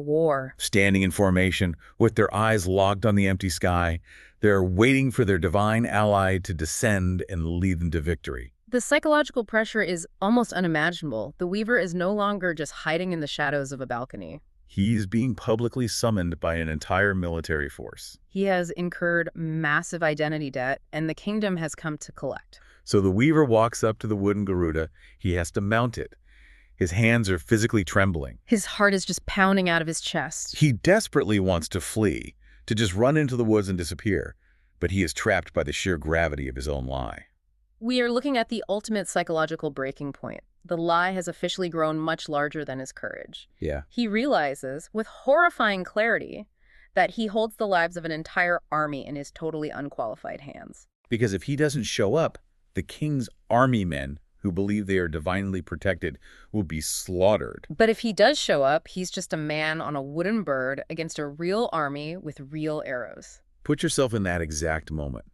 War. Standing in formation, with their eyes locked on the empty sky, they're waiting for their divine ally to descend and lead them to victory. The psychological pressure is almost unimaginable. The Weaver is no longer just hiding in the shadows of a balcony. He's being publicly summoned by an entire military force. He has incurred massive identity debt, and the kingdom has come to collect. So the Weaver walks up to the wooden Garuda. He has to mount it. His hands are physically trembling. His heart is just pounding out of his chest. He desperately wants to flee, to just run into the woods and disappear, but he is trapped by the sheer gravity of his own lie. We are looking at the ultimate psychological breaking point. The lie has officially grown much larger than his courage. Yeah. He realizes, with horrifying clarity, that he holds the lives of an entire army in his totally unqualified hands. Because if he doesn't show up, the king's army men, who believe they are divinely protected, will be slaughtered. But if he does show up, he's just a man on a wooden bird against a real army with real arrows. Put yourself in that exact moment.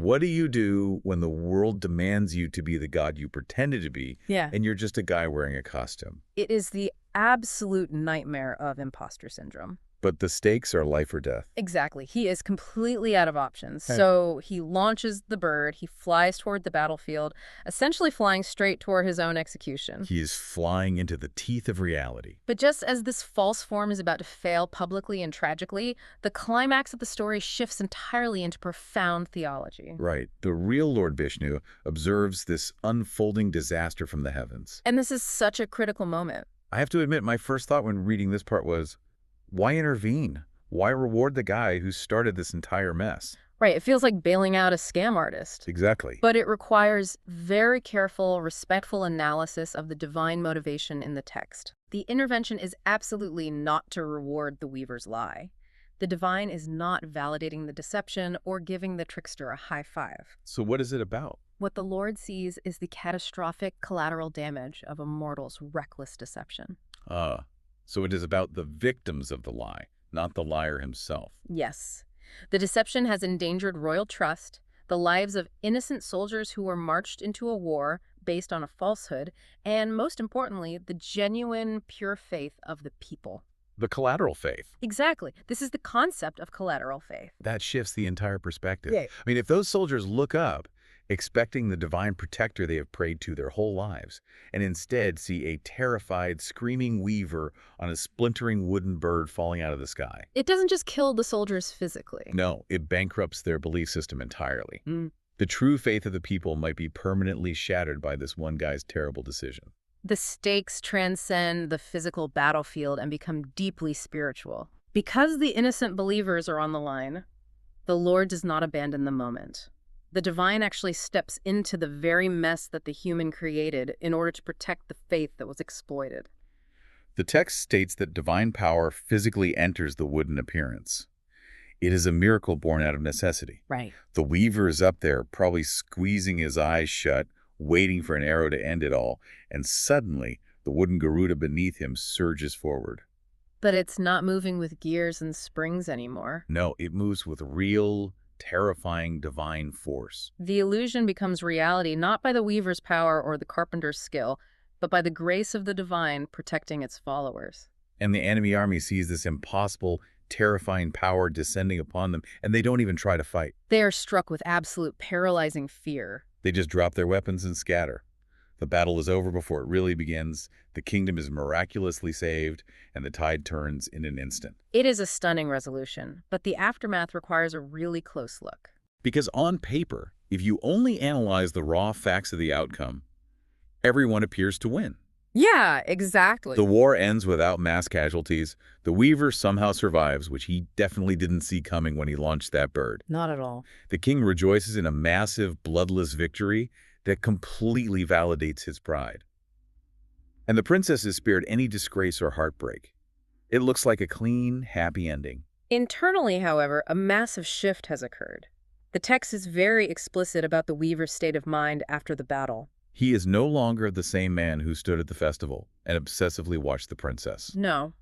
What do you do when the world demands you to be the god you pretended to be, and you're just a guy wearing a costume? It is the absolute nightmare of imposter syndrome. But the stakes are life or death. Exactly. He is completely out of options. So he launches the bird, he flies toward the battlefield, essentially flying straight toward his own execution. He is flying into the teeth of reality. But just as this false form is about to fail publicly and tragically, the climax of the story shifts entirely into profound theology. Right. The real Lord Vishnu observes this unfolding disaster from the heavens. And this is such a critical moment. I have to admit, my first thought when reading this part was, why intervene? Why reward the guy who started this entire mess? Right, it feels like bailing out a scam artist. Exactly. But it requires very careful, respectful analysis of the divine motivation in the text. The intervention is absolutely not to reward the Weaver's lie. The divine is not validating the deception or giving the trickster a high five. So what is it about? What the Lord sees is the catastrophic collateral damage of a mortal's reckless deception. So it is about the victims of the lie, not the liar himself. Yes. The deception has endangered royal trust, the lives of innocent soldiers who were marched into a war based on a falsehood, and most importantly, the genuine, pure faith of the people. The collateral faith. Exactly. This is the concept of collateral faith. That shifts the entire perspective. Yeah. I mean, if those soldiers look up, expecting the divine protector they have prayed to their whole lives, and instead see a terrified, screaming weaver on a splintering wooden bird falling out of the sky. It doesn't just kill the soldiers physically. No, it bankrupts their belief system entirely. The true faith of the people might be permanently shattered by this one guy's terrible decision. The stakes transcend the physical battlefield and become deeply spiritual. Because the innocent believers are on the line, the Lord does not abandon the moment. The divine actually steps into the very mess that the human created in order to protect the faith that was exploited. The text states that divine power physically enters the wooden appearance. It is a miracle born out of necessity. Right. The weaver is up there, probably squeezing his eyes shut, waiting for an arrow to end it all, and suddenly the wooden Garuda beneath him surges forward. But it's not moving with gears and springs anymore. No, it moves with real, terrifying divine force. The illusion becomes reality not by the weaver's power or the carpenter's skill, but by the grace of the divine protecting its followers. And the enemy army sees this impossible, terrifying power descending upon them, and they don't even try to fight. They are struck with absolute paralyzing fear. They just drop their weapons and scatter. The battle is over before it really begins. The kingdom is miraculously saved, and the tide turns in an instant. It is a stunning resolution, but the aftermath requires a really close look. Because on paper, if you only analyze the raw facts of the outcome, everyone appears to win. Yeah, exactly. The war ends without mass casualties. The weaver somehow survives, which he definitely didn't see coming when he launched that bird. Not at all. The king rejoices in a massive, bloodless victory that completely validates his pride. And the princess is spared any disgrace or heartbreak. It looks like a clean, happy ending. Internally, however, a massive shift has occurred. The text is very explicit about the weaver's state of mind after the battle. He is no longer the same man who stood at the festival and obsessively watched the princess. No.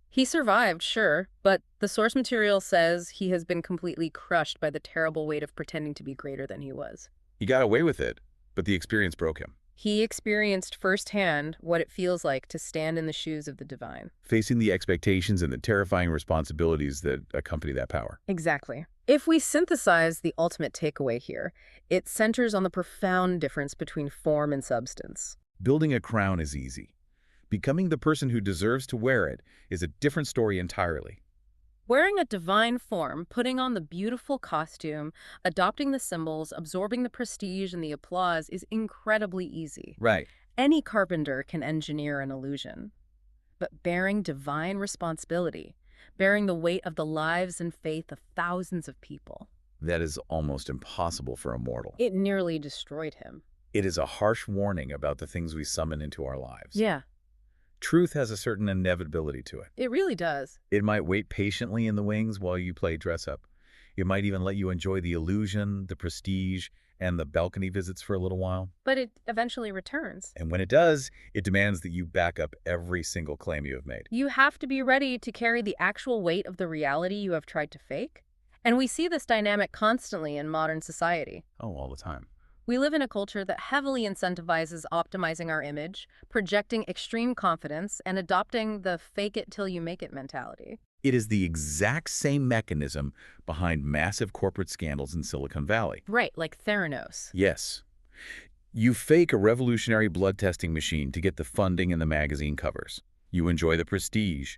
He survived, sure, but the source material says he has been completely crushed by the terrible weight of pretending to be greater than he was. He got away with it, but the experience broke him. He experienced firsthand what it feels like to stand in the shoes of the divine. Facing the expectations and the terrifying responsibilities that accompany that power. Exactly. If we synthesize the ultimate takeaway here, it centers on the profound difference between form and substance. Building a crown is easy. Becoming the person who deserves to wear it is a different story entirely. Wearing a divine form, putting on the beautiful costume, adopting the symbols, absorbing the prestige and the applause is incredibly easy. Right. Any carpenter can engineer an illusion. But bearing divine responsibility, bearing the weight of the lives and faith of thousands of people, That is almost impossible for a mortal. it nearly destroyed him. It is a harsh warning about the things we summon into our lives. Yeah, Truth has a certain inevitability to it. it really does. It might wait patiently in the wings while you play dress-up. It might even let you enjoy the illusion, the prestige, and the balcony visits for a little while. But it eventually returns. And when it does, it demands that you back up every single claim you have made. You have to be ready to carry the actual weight of the reality you have tried to fake. And we see this dynamic constantly in modern society. Oh, all the time. We live in a culture that heavily incentivizes optimizing our image, projecting extreme confidence, and adopting the fake it till you make it mentality. It is the exact same mechanism behind massive corporate scandals in Silicon Valley. Right, like Theranos. Yes. You fake a revolutionary blood testing machine to get the funding and the magazine covers. You enjoy the prestige.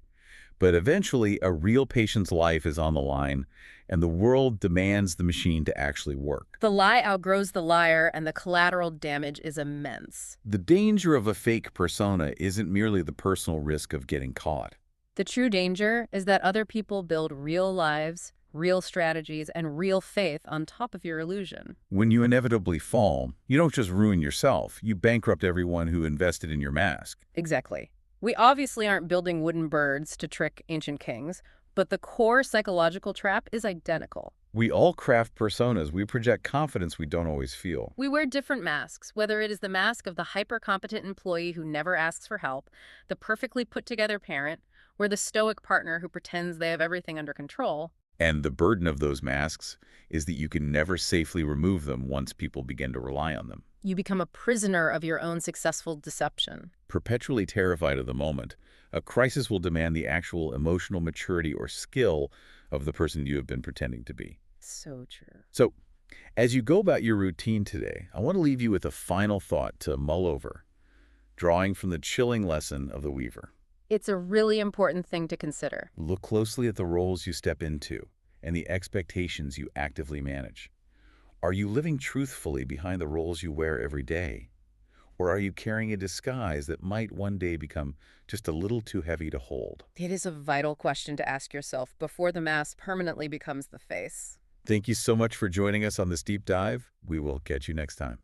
But eventually, a real patient's life is on the line, and the world demands the machine to actually work. The lie outgrows the liar, and the collateral damage is immense. The danger of a fake persona isn't merely the personal risk of getting caught. The true danger is that other people build real lives, real strategies, and real faith on top of your illusion. When you inevitably fall, you don't just ruin yourself, you bankrupt everyone who invested in your mask. Exactly. We obviously aren't building wooden birds to trick ancient kings, but the core psychological trap is identical. We all craft personas. We project confidence we don't always feel. We wear different masks, whether it is the mask of the hyper-competent employee who never asks for help, the perfectly put-together parent, or the stoic partner who pretends they have everything under control. And the burden of those masks is that you can never safely remove them once people begin to rely on them. You become a prisoner of your own successful deception. Perpetually terrified of the moment, a crisis will demand the actual emotional maturity or skill of the person you have been pretending to be. So true. So, as you go about your routine today, I want to leave you with a final thought to mull over, drawing from the chilling lesson of the Weaver. It's a really important thing to consider. Look closely at the roles you step into and the expectations you actively manage. Are you living truthfully behind the roles you wear every day? Or are you carrying a disguise that might one day become just a little too heavy to hold? It is a vital question to ask yourself before the mask permanently becomes the face. Thank you so much for joining us on this deep dive. We will catch you next time.